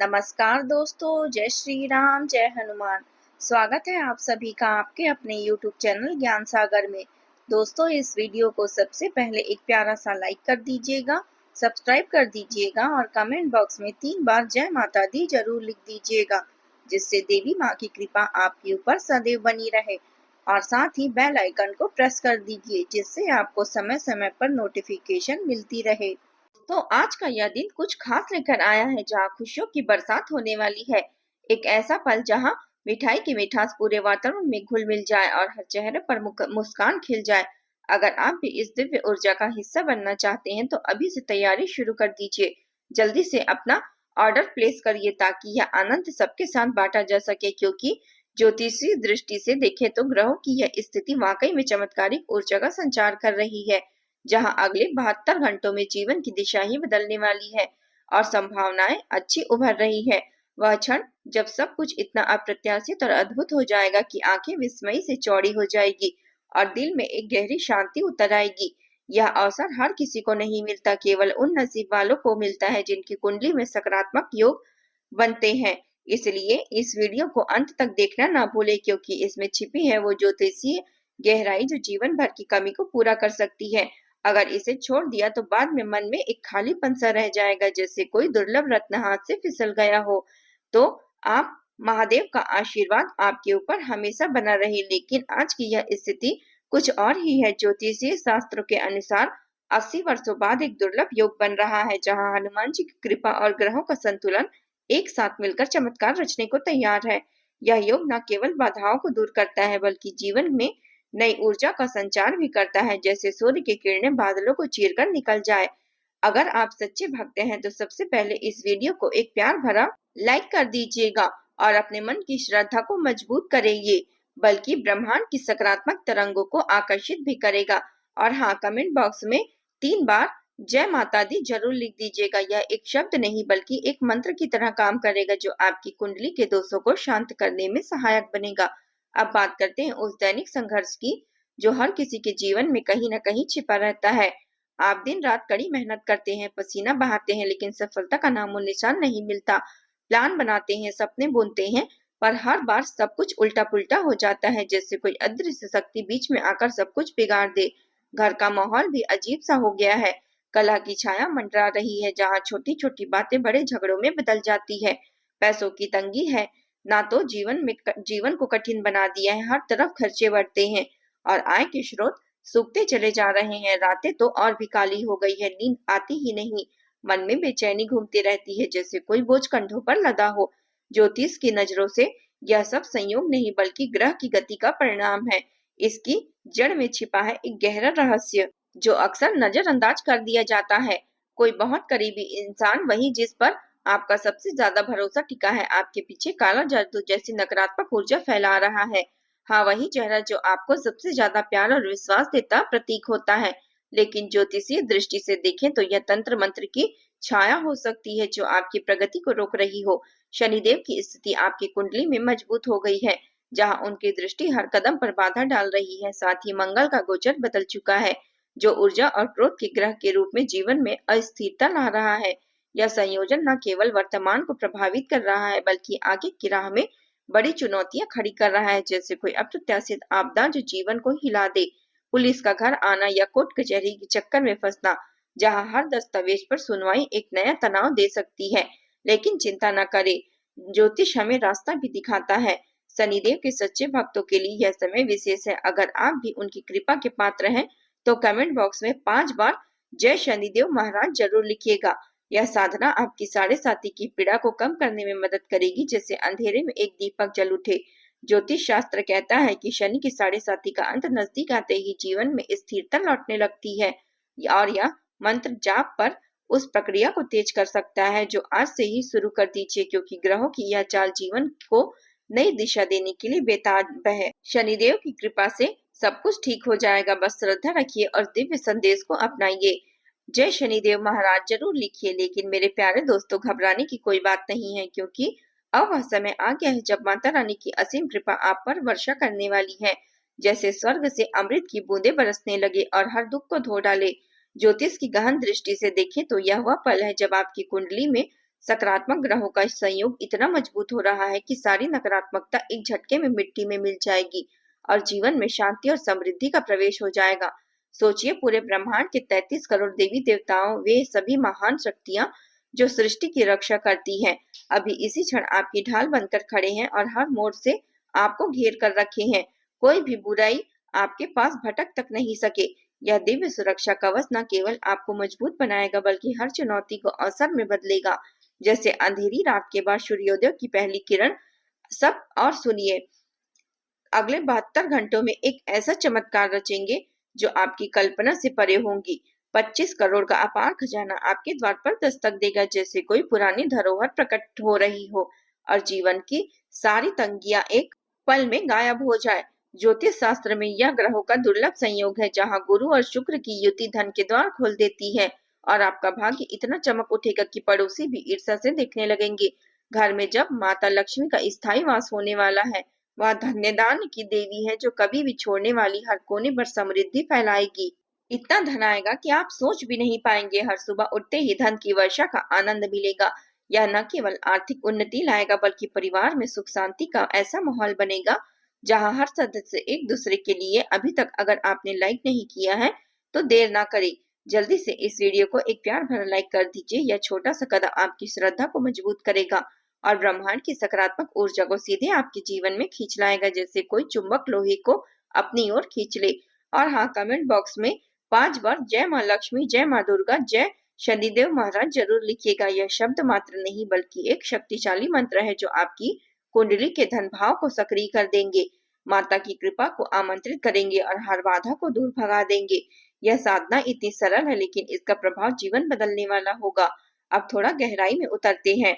नमस्कार दोस्तों, जय श्री राम, जय हनुमान। स्वागत है आप सभी का आपके अपने YouTube चैनल ज्ञान सागर में। दोस्तों, इस वीडियो को सबसे पहले एक प्यारा सा लाइक कर दीजिएगा, सब्सक्राइब कर दीजिएगा और कमेंट बॉक्स में 3 बार जय माता दी जरूर लिख दीजिएगा, जिससे देवी माँ की कृपा आपके ऊपर सदैव बनी रहे। और साथ ही बेल आइकन को प्रेस कर दीजिए, जिससे आपको समय समय पर नोटिफिकेशन मिलती रहे। तो आज का यह दिन कुछ खास लेकर आया है, जहाँ खुशियों की बरसात होने वाली है। एक ऐसा पल जहाँ मिठाई की मिठास पूरे वातावरण में घुल मिल जाए और हर चेहरे पर मुस्कान खिल जाए। अगर आप भी इस दिव्य ऊर्जा का हिस्सा बनना चाहते हैं तो अभी से तैयारी शुरू कर दीजिए। जल्दी से अपना ऑर्डर प्लेस करिए ताकि यह आनंद सबके साथ बांटा जा सके, क्योंकि ज्योतिषीय दृष्टि से देखें तो ग्रहों की यह स्थिति वाकई में चमत्कारिक ऊर्जा का संचार कर रही है, जहां अगले 72 घंटों में जीवन की दिशा ही बदलने वाली है और संभावनाएं अच्छी उभर रही है। वह क्षण जब सब कुछ इतना अप्रत्याशित और अद्भुत हो जाएगा कि आंखें विस्मय से चौड़ी हो जाएगी और दिल में एक गहरी शांति उतर आएगी। यह अवसर हर किसी को नहीं मिलता, केवल उन नसीब वालों को मिलता है जिनकी कुंडली में सकारात्मक योग बनते हैं। इसलिए इस वीडियो को अंत तक देखना ना भूले, क्योंकि इसमें छिपी है वो ज्योतिषीय गहराई जो जीवन भर की कमी को पूरा कर सकती है। अगर इसे छोड़ दिया तो बाद में मन में एक खालीपन सा रह जाएगा, जैसे कोई दुर्लभ रत्न हाथ से फिसल गया हो। तो आप महादेव का आशीर्वाद आपके ऊपर हमेशा बना रहे। लेकिन आज की यह स्थिति कुछ और ही है। ज्योतिषीय शास्त्रों के अनुसार 80 वर्षों बाद एक दुर्लभ योग बन रहा है, जहां हनुमान जी की कृपा और ग्रहों का संतुलन एक साथ मिलकर चमत्कार रचने को तैयार है। यह योग न केवल बाधाओं को दूर करता है, बल्कि जीवन में नई ऊर्जा का संचार भी करता है, जैसे सूर्य की किरणें बादलों को चीरकर निकल जाए। अगर आप सच्चे भक्त हैं तो सबसे पहले इस वीडियो को एक प्यार भरा लाइक कर दीजिएगा और अपने मन की श्रद्धा को मजबूत करेंगे, बल्कि ब्रह्मांड की सकारात्मक तरंगों को आकर्षित भी करेगा। और हाँ, कमेंट बॉक्स में 3 बार जय माता दी जरूर लिख दीजिएगा। यह एक शब्द नहीं बल्कि एक मंत्र की तरह काम करेगा, जो आपकी कुंडली के दोषों को शांत करने में सहायक बनेगा। अब बात करते हैं उस दैनिक संघर्ष की जो हर किसी के जीवन में कहीं न कहीं छिपा रहता है। आप दिन रात कड़ी मेहनत करते हैं, पसीना बहाते हैं, लेकिन सफलता का नामो निशान नहीं मिलता। प्लान बनाते हैं, सपने बुनते हैं, पर हर बार सब कुछ उल्टा पुल्टा हो जाता है, जैसे कोई अदृश्य शक्ति बीच में आकर सब कुछ बिगाड़ दे। घर का माहौल भी अजीब सा हो गया है। कलह की छाया मंडरा रही है, जहाँ छोटी छोटी बातें बड़े झगड़ों में बदल जाती है। पैसों की तंगी है, ना तो जीवन को कठिन बना दिया है। हर तरफ खर्चे बढ़ते हैं और आय के स्रोत सूखते चले जा रहे हैं। रातें तो और भी काली हो गई है, नींद आती ही नहीं। मन में बेचैनी घूमती रहती है, जैसे कोई बोझ कंधों पर लदा हो। ज्योतिष की नजरों से यह सब संयोग नहीं बल्कि ग्रह की गति का परिणाम है। इसकी जड़ में छिपा है एक गहरा रहस्य जो अक्सर नजरअंदाज कर दिया जाता है। कोई बहुत करीबी इंसान, वही जिस पर आपका सबसे ज्यादा भरोसा टिका है, आपके पीछे काला जादू जैसी नकारात्मक ऊर्जा फैला रहा है। हाँ, वही चेहरा जो आपको सबसे ज्यादा प्यार और विश्वास देता प्रतीक होता है। लेकिन ज्योतिषीय दृष्टि से देखें तो यह तंत्र मंत्र की छाया हो सकती है जो आपकी प्रगति को रोक रही हो। शनिदेव की स्थिति आपकी कुंडली में मजबूत हो गई है, जहाँ उनकी दृष्टि हर कदम पर बाधा डाल रही है। साथ ही मंगल का गोचर बदल चुका है, जो ऊर्जा और क्रोध के ग्रह के रूप में जीवन में अस्थिरता ला रहा है। यह संयोजन न केवल वर्तमान को प्रभावित कर रहा है, बल्कि आगे की राह में बड़ी चुनौतियां खड़ी कर रहा है, जैसे कोई अप्रत्याशित आपदा जो जीवन को हिला दे। पुलिस का घर आना या कोर्ट कचहरी के चक्कर में फंसना, जहां हर दस्तावेज पर सुनवाई एक नया तनाव दे सकती है। लेकिन चिंता न करे, ज्योतिष हमें रास्ता भी दिखाता है। शनिदेव के सच्चे भक्तों के लिए यह समय विशेष है। अगर आप भी उनकी कृपा के पात्र हैं तो कमेंट बॉक्स में 5 बार जय शनिदेव महाराज जरूर लिखिएगा। यह साधना आपकी साढ़े साथी की पीड़ा को कम करने में मदद करेगी, जैसे अंधेरे में एक दीपक जल उठे। ज्योतिष शास्त्र कहता है कि शनि की साढ़े साथी का अंत नजदीक आते ही जीवन में स्थिरता लौटने लगती है, और यह मंत्र जाप पर उस प्रक्रिया को तेज कर सकता है। जो आज से ही शुरू कर दीजिए, क्योंकि ग्रहों की यह चाल जीवन को नई दिशा देने के लिए बेताब है। शनिदेव की कृपा से सब कुछ ठीक हो जाएगा। बस श्रद्धा रखिए और दिव्य संदेश को अपनाइए। जय शनिदेव महाराज जरूर लिखिए। लेकिन मेरे प्यारे दोस्तों, घबराने की कोई बात नहीं है, क्योंकि अब वह समय आ गया है जब माता रानी की असीम कृपा आप पर वर्षा करने वाली है। जैसे स्वर्ग से अमृत की बूंदें बरसने लगे और हर दुख को धो डाले। ज्योतिष की गहन दृष्टि से देखें तो यह वह पल है जब आपकी कुंडली में सकारात्मक ग्रहों का संयोग इतना मजबूत हो रहा है कि सारी नकारात्मकता एक झटके में मिट्टी में मिल जाएगी और जीवन में शांति और समृद्धि का प्रवेश हो जाएगा। सोचिए, पूरे ब्रह्मांड के 33 करोड़ देवी देवताओं, वे सभी महान शक्तियां जो सृष्टि की रक्षा करती हैं, अभी इसी क्षण आपकी ढाल बनकर खड़े हैं और हर मोड़ से आपको घेर कर रखे हैं। कोई भी बुराई आपके पास भटक तक नहीं सके। यह दिव्य सुरक्षा कवच न केवल आपको मजबूत बनाएगा बल्कि हर चुनौती को अवसर में बदलेगा, जैसे अंधेरी रात के बाद सूर्योदय की पहली किरण। सब और सुनिए, अगले 72 घंटों में एक ऐसा चमत्कार रचेंगे जो आपकी कल्पना से परे होंगी। 25 करोड़ का अपार खजाना आपके द्वार पर दस्तक देगा, जैसे कोई पुरानी धरोहर प्रकट हो रही हो और जीवन की सारी तंगियां एक पल में गायब हो जाए। ज्योतिष शास्त्र में यह ग्रहों का दुर्लभ संयोग है, जहां गुरु और शुक्र की युति धन के द्वार खोल देती है और आपका भाग्य इतना चमक उठेगा कि पड़ोसी भी ईर्ष्या से देखने लगेंगे। घर में जब माता लक्ष्मी का स्थायी वास होने वाला है, वह धन्यदान की देवी है जो कभी भी छोड़ने वाली हर कोने पर समृद्धि फैलाएगी। इतना धन आएगा कि आप सोच भी नहीं पाएंगे। हर सुबह उठते ही धन की वर्षा का आनंद मिलेगा। यह न केवल आर्थिक उन्नति लाएगा बल्कि परिवार में सुख शांति का ऐसा माहौल बनेगा जहां हर सदस्य एक दूसरे के लिए। अभी तक अगर आपने लाइक नहीं किया है तो देर ना करें, जल्दी से इस वीडियो को एक प्यार भरा लाइक कर दीजिए। यह छोटा सा कदम आपकी श्रद्धा को मजबूत करेगा और ब्रह्मांड की सकारात्मक ऊर्जा को सीधे आपके जीवन में खींच लाएगा, जैसे कोई चुंबक लोहे को अपनी ओर खींच ले। और हाँ, कमेंट बॉक्स में 5 बार जय माँ लक्ष्मी, जय माँ दुर्गा, जय शनिदेव महाराज जरूर लिखिएगा। यह शब्द मात्र नहीं बल्कि एक शक्तिशाली मंत्र है जो आपकी कुंडली के धन भाव को सक्रिय कर देंगे, माता की कृपा को आमंत्रित करेंगे और हर बाधा को दूर भगा देंगे। यह साधना इतनी सरल है लेकिन इसका प्रभाव जीवन बदलने वाला होगा। अब थोड़ा गहराई में उतरते हैं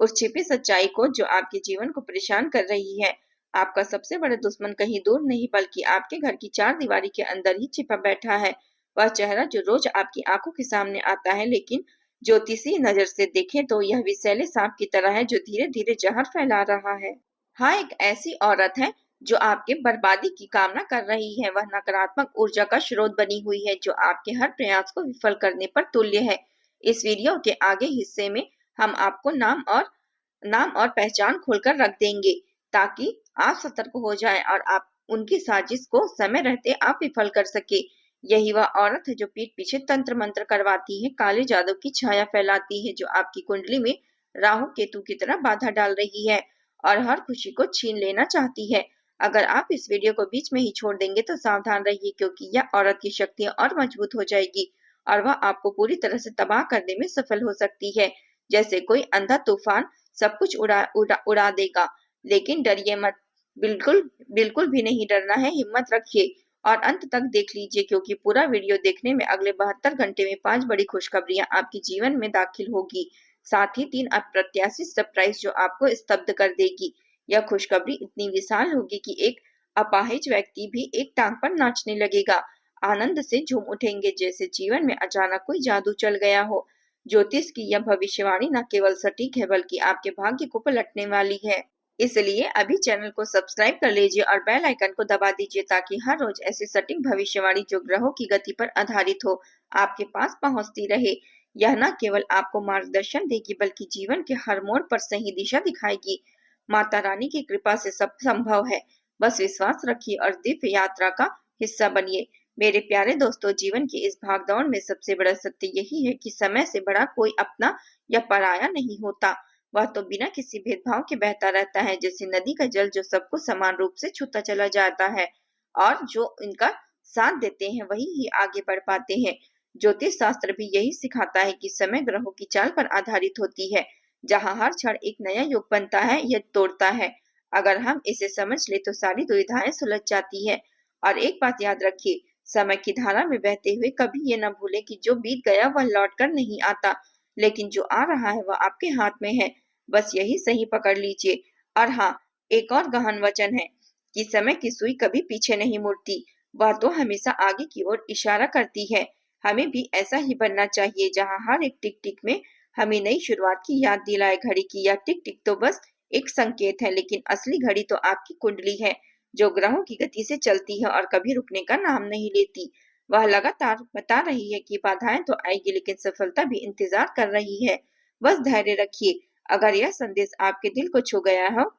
उस छिपी सच्चाई को जो आपके जीवन को परेशान कर रही है। आपका सबसे बड़ा दुश्मन कहीं दूर नहीं बल्कि आपके घर की चार दीवारी के अंदर ही छिपा बैठा है। वह चेहरा जो रोज आपकी आंखों के सामने आता है, लेकिन ज्योतिषी नजर से देखें तो यह विषैले सांप की तरह है जो धीरे धीरे जहर फैला रहा है। हाँ, एक ऐसी औरत है जो आपके बर्बादी की कामना कर रही है। वह नकारात्मक ऊर्जा का स्रोत बनी हुई है जो आपके हर प्रयास को विफल करने पर तुल्य है। इस वीडियो के आगे हिस्से में हम आपको नाम और पहचान खोलकर रख देंगे ताकि आप सतर्क हो जाएं और आप उनकी साजिश को समय रहते आप विफल कर सके। यही वह औरत है जो पीठ पीछे तंत्र मंत्र करवाती है, काले जादू की छाया फैलाती है, जो आपकी कुंडली में राहु केतु की तरह बाधा डाल रही है और हर खुशी को छीन लेना चाहती है। अगर आप इस वीडियो को बीच में ही छोड़ देंगे तो सावधान रहिए, क्योंकि यह औरत की शक्तियां और मजबूत हो जाएगी और वह आपको पूरी तरह से तबाह करने में सफल हो सकती है। जैसे कोई अंधा तूफान सब कुछ उड़ा देगा। लेकिन डरिए मत, बिल्कुल बिल्कुल भी नहीं डरना है। हिम्मत रखिए और अंत तक देख लीजिए, क्योंकि पूरा वीडियो देखने में अगले 72 घंटे में 5 बड़ी खुशखबरियां आपके जीवन में दाखिल होगी, साथ ही 3 अप्रत्याशित सरप्राइज जो आपको स्तब्ध कर देगी। यह खुशखबरी इतनी विशाल होगी कि एक अपाहिज व्यक्ति भी एक टांग पर नाचने लगेगा, आनंद से झूम उठेंगे जैसे जीवन में अचानक कोई जादू चल गया हो। ज्योतिष की यह भविष्यवाणी न केवल सटीक है बल्कि आपके भाग्य को पलटने वाली है। इसलिए अभी चैनल को सब्सक्राइब कर लीजिए और बेल आइकन को दबा दीजिए ताकि हर रोज ऐसी सटीक भविष्यवाणी जो ग्रहों की गति पर आधारित हो आपके पास पहुंचती रहे। यह न केवल आपको मार्गदर्शन देगी बल्कि जीवन के हर मोड़ पर सही दिशा दिखाएगी। माता रानी की कृपा से सब संभव है, बस विश्वास रखिए और दिव्य यात्रा का हिस्सा बनिए। मेरे प्यारे दोस्तों, जीवन की इस भागदौड़ में सबसे बड़ा सत्य यही है कि समय से बड़ा कोई अपना या पराया नहीं होता। वह तो बिना किसी भेदभाव के बहता रहता है, जैसे नदी का जल जो सबको समान रूप से छूता चला जाता है और जो इनका साथ देते हैं वही ही आगे बढ़ पाते हैं। ज्योतिष शास्त्र भी यही सिखाता है कि समय ग्रहों की चाल पर आधारित होती है, जहां हर क्षण एक नया युग बनता है या तोड़ता है। अगर हम इसे समझ ले तो सारी दुविधाएं सुलझ जाती है। और एक बात याद रखिए, समय की धारा में बहते हुए कभी ये न भूले कि जो बीत गया वह लौट कर नहीं आता, लेकिन जो आ रहा है वह आपके हाथ में है। बस यही सही पकड़ लीजिए। और हाँ, एक और गहन वचन है कि समय की सुई कभी पीछे नहीं मुड़ती, वह तो हमेशा आगे की ओर इशारा करती है। हमें भी ऐसा ही बनना चाहिए, जहाँ हर एक टिक टिक में हमें नई शुरुआत की याद दिलाए। घड़ी की यह टिक टिक तो बस एक संकेत है, लेकिन असली घड़ी तो आपकी कुंडली है जो ग्रहों की गति से चलती है और कभी रुकने का नाम नहीं लेती। वह लगातार बता रही है कि बाधाएं तो आएगी लेकिन सफलता भी इंतजार कर रही है। बस धैर्य रखिए। अगर यह संदेश आपके दिल को छू गया हो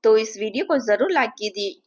तो इस वीडियो को जरूर लाइक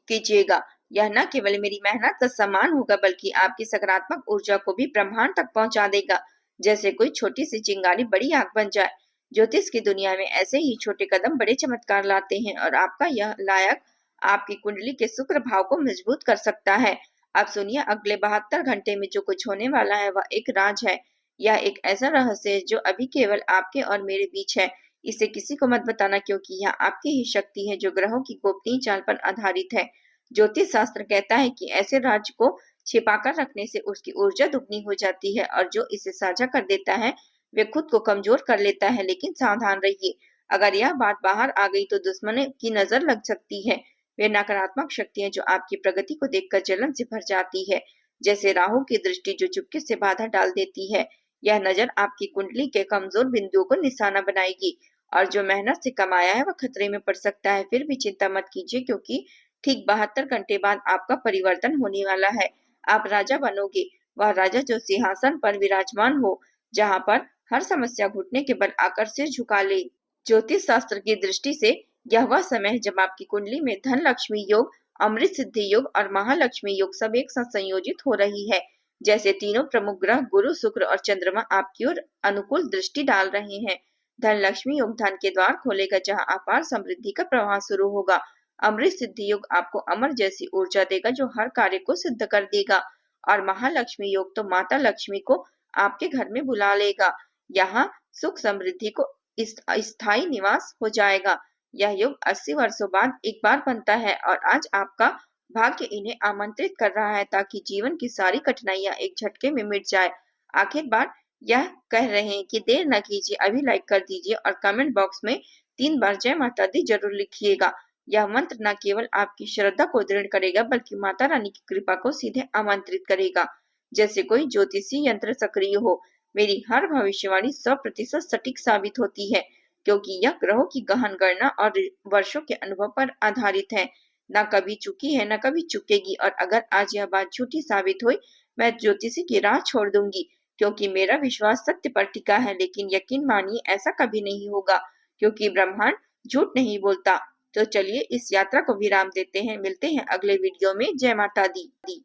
कीजिएगा। यह न केवल मेरी मेहनत का सम्मान होगा बल्कि आपकी सकारात्मक ऊर्जा को भी ब्रह्मांड तक पहुंचा देगा, जैसे कोई छोटी सी चिंगारी बड़ी आग बन जाए। ज्योतिष की दुनिया में ऐसे ही छोटे कदम बड़े चमत्कार लाते हैं और आपका यह लायक आपकी कुंडली के शुक्र भाव को मजबूत कर सकता है। अब सुनिए, अगले 72 घंटे में जो कुछ होने वाला है वह एक राज है। यह एक ऐसा रहस्य है जो अभी केवल आपके और मेरे बीच है। इसे किसी को मत बताना क्योंकि यह आपकी ही शक्ति है जो ग्रहों की गोपनीय चाल पर आधारित है। ज्योतिष शास्त्र कहता है कि ऐसे राज को छिपाकर रखने से उसकी ऊर्जा दुगनी हो जाती है और जो इसे साझा कर देता है वे खुद को कमजोर कर लेता है। लेकिन सावधान रहिए, अगर यह बात बाहर आ गई तो दुश्मन की नजर लग सकती है। वे नकारात्मक शक्तियां जो आपकी प्रगति को देखकर जलन से भर जाती है, जैसे राहु की दृष्टि जो चुपके से बाधा डाल देती है। यह नजर आपकी कुंडली के कमजोर बिंदुओं को निशाना बनाएगी और जो मेहनत से कमाया है वह खतरे में पड़ सकता है। फिर भी चिंता मत कीजिए क्योंकि ठीक 72 घंटे बाद आपका परिवर्तन होने वाला है। आप राजा बनोगे, वह राजा जो सिंहासन पर विराजमान हो, जहां पर हर समस्या घुटने के बल आकर सिर झुका ले। ज्योतिष शास्त्र की दृष्टि से यह वह समय है जब आपकी कुंडली में धन लक्ष्मी योग, अमृत सिद्धि योग और महालक्ष्मी योग सब एक साथ संयोजित हो रही है। जैसे तीनों प्रमुख ग्रह गुरु, शुक्र और चंद्रमा आपकी ओर अनुकूल दृष्टि डाल रहे हैं। धन लक्ष्मी योग धन के द्वार खोलेगा जहां अपार समृद्धि का प्रवाह शुरू होगा। अमृत सिद्धि योग आपको अमर जैसी ऊर्जा देगा जो हर कार्य को सिद्ध कर देगा। और महालक्ष्मी योग तो माता लक्ष्मी को आपके घर में बुला लेगा। यहाँ सुख समृद्धि को स्थायी निवास हो जाएगा। यह योग 80 वर्षों बाद एक बार बनता है और आज आपका भाग्य इन्हें आमंत्रित कर रहा है ताकि जीवन की सारी कठिनाइयां एक झटके में मिट जाए। आखिर बार यह कह रहे हैं कि देर न कीजिए, अभी लाइक कर दीजिए और कमेंट बॉक्स में 3 बार जय माता दी जरूर लिखिएगा। यह मंत्र न केवल आपकी श्रद्धा को दृढ़ करेगा बल्कि माता रानी की कृपा को सीधे आमंत्रित करेगा, जैसे कोई ज्योतिषी यंत्र सक्रिय हो। मेरी हर भविष्यवाणी 100% सटीक साबित होती है क्योंकि यह ग्रहों की गहन गणना और वर्षों के अनुभव पर आधारित है। न कभी चुकी है, न कभी चुकेगी। और अगर आज यह बात झूठी साबित हुई, मैं ज्योतिषी की राह छोड़ दूंगी क्योंकि मेरा विश्वास सत्य पर टिका है। लेकिन यकीन मानिए, ऐसा कभी नहीं होगा क्योंकि ब्रह्मांड झूठ नहीं बोलता। तो चलिए इस यात्रा को विराम देते हैं। मिलते हैं अगले वीडियो में। जय माता दी।